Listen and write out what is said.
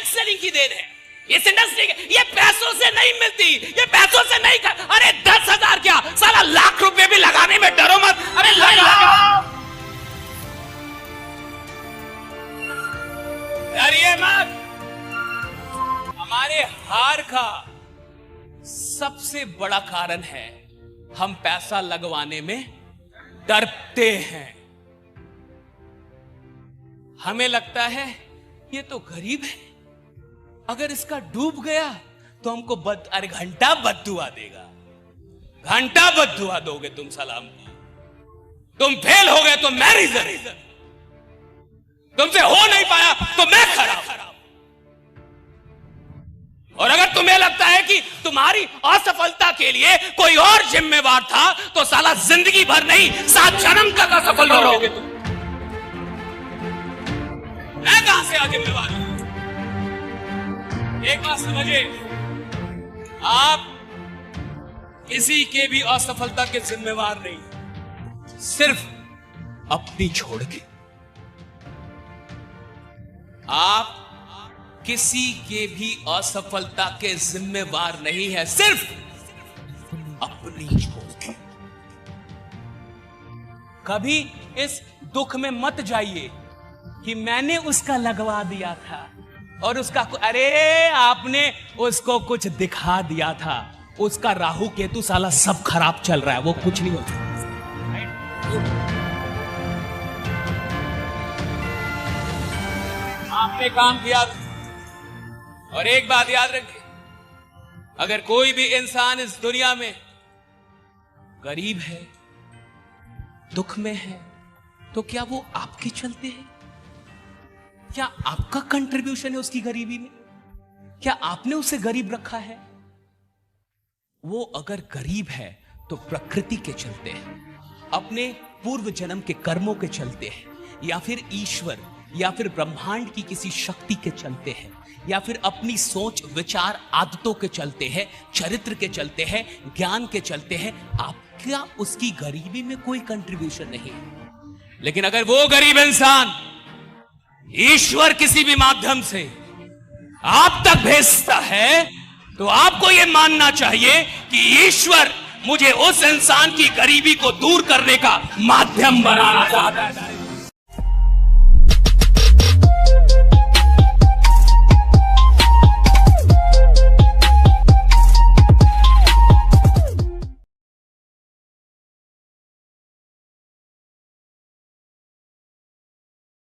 Selling की then है। इस इंडस्ट्री ये पैसों से नहीं मिलती, ये पैसों से नहीं कर। अरे 10,000 क्या साला लाख रुपए भी लगाने में डरो मत। अरे डरिए मत। हमारे हार का सबसे बड़ा कारण है हम पैसा लगवाने में डरते हैं। हमें लगता है ये तो गरीब है, अगर इसका डूब गया तो हमको अरे घंटा बद्दुआ देगा, घंटा बद्दुआ दोगे तुम सलाम को। तुम फेल हो गए तो मैं रीजन, तुमसे हो नहीं पाया तो मैं खराब। और अगर तुम्हें लगता है कि तुम्हारी असफलता के लिए कोई और जिम्मेवार था तो साला जिंदगी भर नहीं 7 जन्म तक असफल रहोगे तुम। मैं कहां से जिम्मेवार हूं? एक बात समझिए, आप किसी के भी असफलता के जिम्मेवार नहीं, सिर्फ अपनी छोड़ के। आप किसी के भी असफलता के जिम्मेवार नहीं है, सिर्फ अपनी छोड़ के। कभी इस दुख में मत जाइए कि मैंने उसका लगवा दिया था और उसका अरे आपने उसको कुछ दिखा दिया था, उसका राहु केतु साला सब खराब चल रहा है, वो कुछ नहीं होता। आपने काम किया और एक बात याद रखिए, अगर कोई भी इंसान इस दुनिया में गरीब है, दुख में है, तो क्या वो आपके चलते हैं? क्या आपका कंट्रीब्यूशन है उसकी गरीबी में? क्या आपने उसे गरीब रखा है? वो अगर गरीब है तो प्रकृति के चलते हैं, अपने पूर्व जन्म के कर्मों के चलते हैं, या फिर ईश्वर या फिर ब्रह्मांड की किसी शक्ति के चलते हैं, या फिर अपनी सोच विचार आदतों के चलते हैं, चरित्र के चलते हैं, ज्ञान के चलते हैं। आपका उसकी गरीबी में कोई कंट्रीब्यूशन नहीं है। लेकिन अगर वो गरीब इंसान ईश्वर किसी भी माध्यम से आप तक भेजता है तो आपको यह मानना चाहिए कि ईश्वर मुझे उस इंसान की गरीबी को दूर करने का माध्यम बनाना चाहता है।